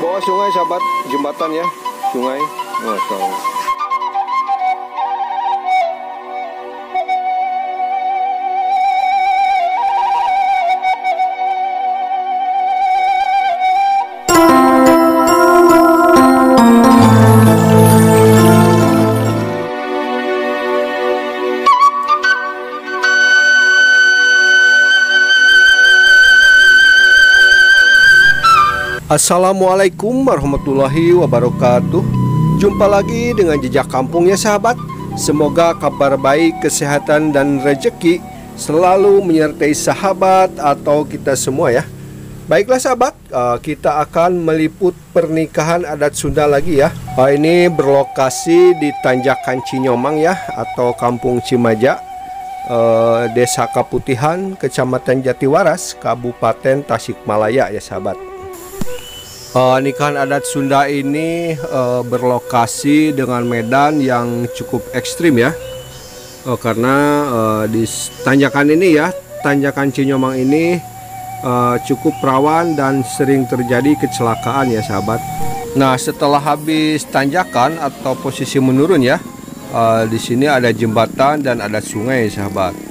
bawah sungai sahabat, jembatan ya, sungai. Masya Allah. Assalamualaikum warahmatullahi wabarakatuh. Jumpa lagi dengan Jejak Kampung ya sahabat. Semoga kabar baik, kesehatan dan rezeki selalu menyertai sahabat atau kita semua ya. Baiklah sahabat, kita akan meliput pernikahan adat Sunda lagi ya. Ini berlokasi di Tanjakan Cinyomang ya, atau Kampung Cimaja, Desa Kaputihan, Kecamatan Jatiwaras, Kabupaten Tasikmalaya ya sahabat. Nikahan adat Sunda ini berlokasi dengan medan yang cukup ekstrim ya, karena di tanjakan ini ya, Tanjakan Cinyomang ini cukup rawan dan sering terjadi kecelakaan ya sahabat. Nah, setelah habis tanjakan atau posisi menurun ya, di sini ada jembatan dan ada sungai sahabat.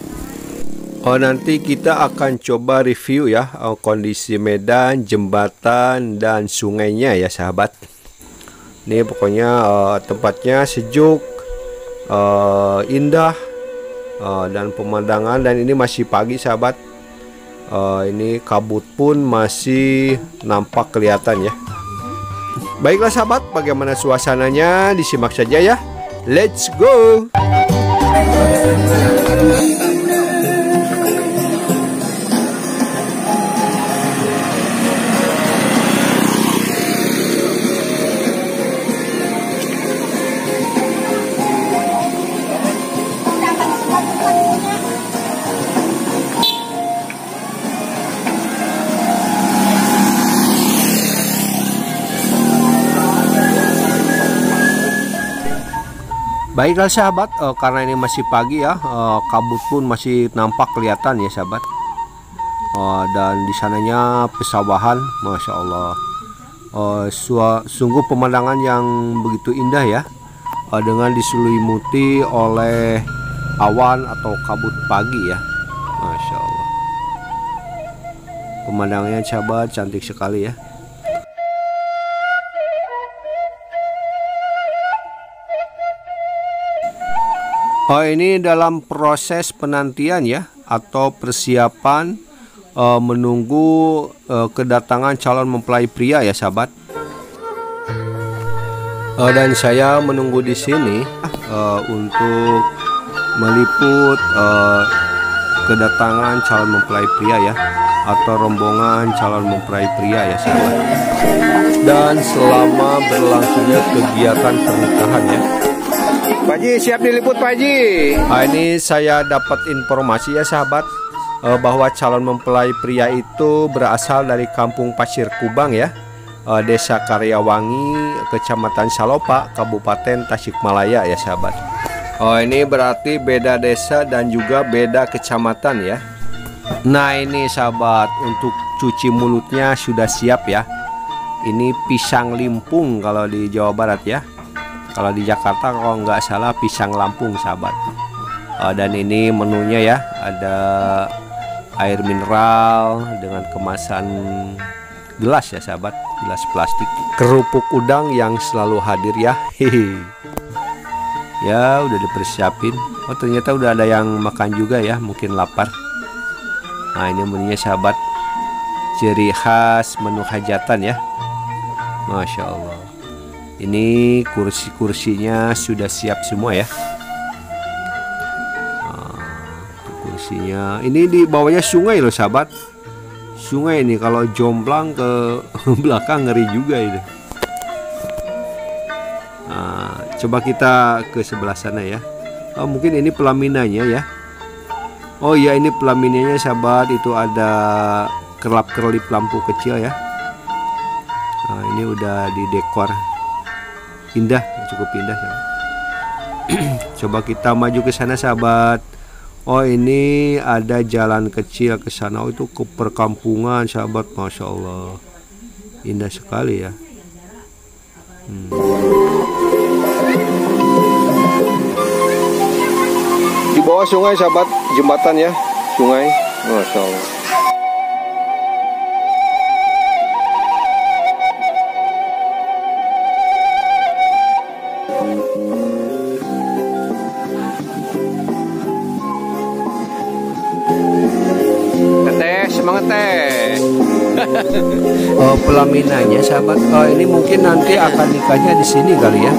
Nanti kita akan coba review ya kondisi medan, jembatan, dan sungainya ya sahabat. Ini pokoknya tempatnya sejuk, indah, dan pemandangan, dan ini masih pagi sahabat. Ini kabut pun masih nampak kelihatan ya. Baiklah sahabat, bagaimana suasananya disimak saja ya. Let's go. Baiklah sahabat, karena ini masih pagi ya, kabut pun masih nampak kelihatan ya sahabat. Dan di sananya pesawahan, masya Allah. Sungguh pemandangan yang begitu indah ya, dengan diselimuti oleh awan atau kabut pagi ya, masya Allah. Pemandangannya sahabat cantik sekali ya. Ini dalam proses penantian ya, atau persiapan menunggu kedatangan calon mempelai pria ya sahabat. Dan saya menunggu di sini untuk meliput kedatangan calon mempelai pria ya, atau rombongan calon mempelai pria ya sahabat. Dan selama berlangsungnya kegiatan pernikahan ya. Pak Haji, siap diliput Pak Haji. Ini saya dapat informasi ya sahabat, bahwa calon mempelai pria itu berasal dari Kampung Pasir Kubang ya, Desa Karyawangi, Kecamatan Salopa, Kabupaten Tasikmalaya ya sahabat. Ini berarti beda desa dan juga beda kecamatan ya. Nah ini sahabat, untuk cuci mulutnya sudah siap ya. Ini pisang limpung kalau di Jawa Barat ya. Kalau di Jakarta kalau nggak salah pisang Lampung sahabat. Dan ini menunya ya, ada air mineral dengan kemasan gelas ya sahabat, gelas plastik. Kerupuk udang yang selalu hadir ya. Hehe. Ya udah dipersiapin. Ternyata udah ada yang makan juga ya, mungkin lapar. Nah ini menunya sahabat, ciri khas menu hajatan ya, masya Allah. Ini kursi-kursinya sudah siap semua ya. Kursinya ini di bawahnya sungai loh sahabat. Sungai ini kalau jomplang ke belakang ngeri juga itu. Coba kita ke sebelah sana ya. Mungkin ini pelaminannya ya. Oh iya, ini pelaminannya sahabat, itu ada kerlap-kerlip lampu kecil ya. Ini udah didekor. Indah, cukup indah sahabat. Coba kita maju ke sana sahabat. Oh ini ada jalan kecil ke sana. Oh itu ke perkampungan sahabat, masya Allah, indah sekali ya. Di bawah sungai sahabat, jembatan ya, sungai, Masya Allah. Teh, semangat teh. Pelaminannya sahabat, ini mungkin nanti akan nikahnya di sini kali ya.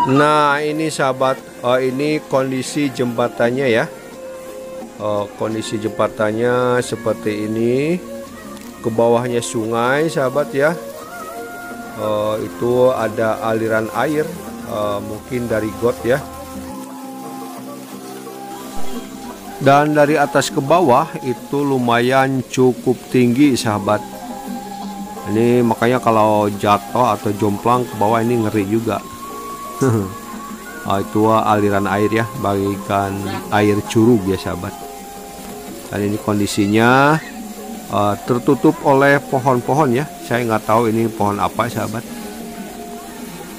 Nah ini sahabat, ini kondisi jembatannya ya. Kondisi jembatannya seperti ini. Ke bawahnya sungai sahabat ya. Itu ada aliran air, mungkin dari got ya. Dan dari atas ke bawah itu lumayan cukup tinggi sahabat. Ini makanya kalau jatuh atau jomplang ke bawah ini ngeri juga. Itu aliran air ya, bagikan air curug ya sahabat. Dan ini kondisinya tertutup oleh pohon-pohon ya. Saya nggak tahu ini pohon apa sahabat.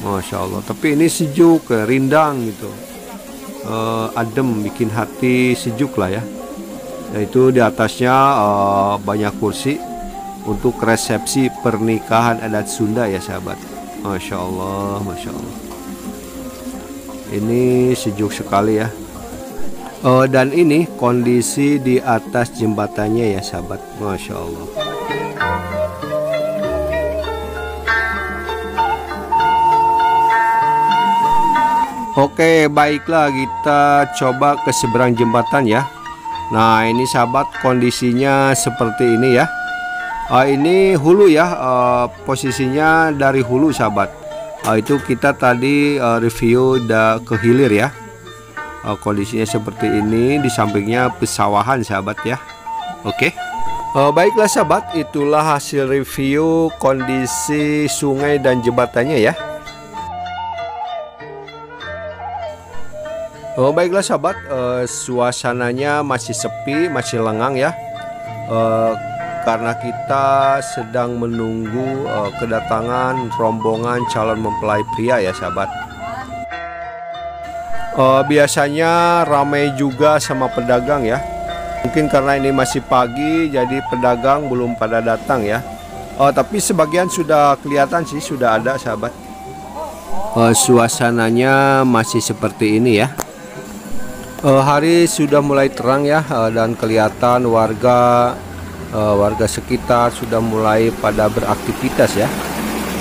Masya Allah, tapi ini sejuk, rindang gitu, adem, bikin hati sejuk lah ya. Yaitu di atasnya banyak kursi untuk resepsi pernikahan adat Sunda ya sahabat. Masya Allah, Masya Allah. Ini sejuk sekali ya. Dan ini kondisi di atas jembatannya ya sahabat. Masya Allah. Oke, baiklah kita coba ke seberang jembatan ya. Nah ini sahabat, kondisinya seperti ini ya. Ini hulu ya, posisinya dari hulu sahabat. Itu kita tadi review ke hilir ya. Kondisinya seperti ini, di sampingnya pesawahan sahabat ya. Oke. Baiklah sahabat, itulah hasil review kondisi sungai dan jembatannya ya. Baiklah sahabat, suasananya masih sepi, masih lengang ya. Karena kita sedang menunggu kedatangan rombongan calon mempelai pria ya sahabat. Biasanya ramai juga sama pedagang ya. Mungkin karena ini masih pagi, jadi pedagang belum pada datang ya. Tapi sebagian sudah kelihatan sih, sudah ada sahabat. Suasananya masih seperti ini ya. Hari sudah mulai terang ya, dan kelihatan warga sekitar sudah mulai pada beraktivitas ya.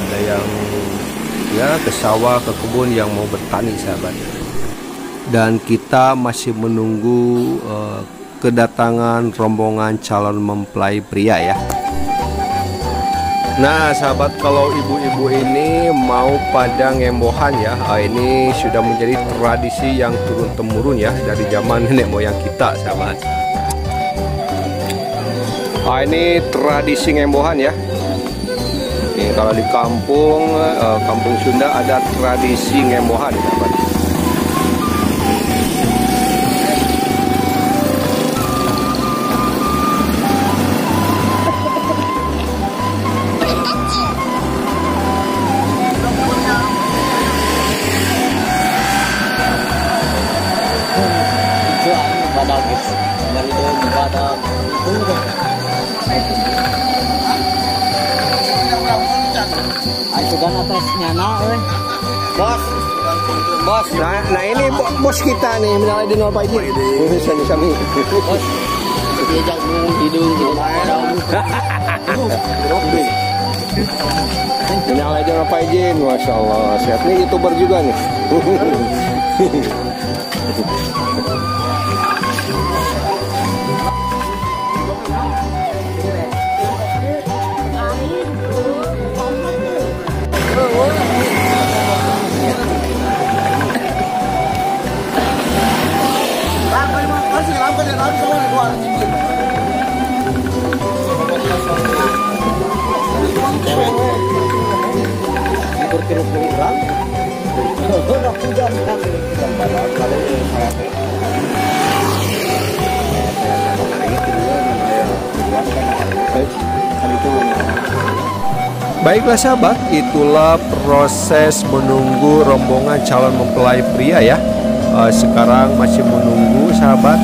Ada yang ya ke sawah, ke kebun, yang mau bertani sahabat. Dan kita masih menunggu kedatangan rombongan calon mempelai pria ya. Nah sahabat, kalau ibu-ibu ini mau pada ngembohan ya, ini sudah menjadi tradisi yang turun-temurun ya, dari zaman nenek moyang kita sahabat. Ini tradisi ngembohan ya. Ini kalau di kampung Sunda ada tradisi ngembohan sahabat. bos. Nah ini bos kita nih, Minal Aidin wal Faizin. Sami-sami. Bos. Diajak hidung gitu. Minal Aidin wal Faizin, masya Allah. Sehat nih, YouTuber juga nih. Baiklah sahabat, itulah proses menunggu rombongan calon mempelai pria ya. Sekarang masih menunggu sahabat,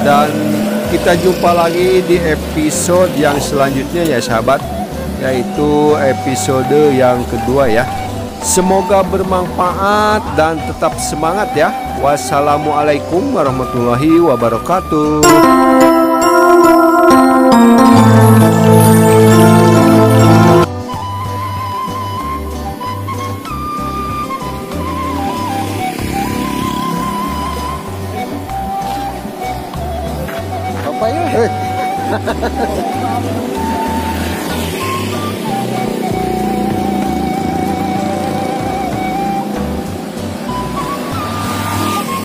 dan kita jumpa lagi di episode yang selanjutnya ya sahabat, yaitu episode yang kedua ya. Semoga bermanfaat dan tetap semangat ya. Wassalamualaikum warahmatullahi wabarakatuh. Apa ya?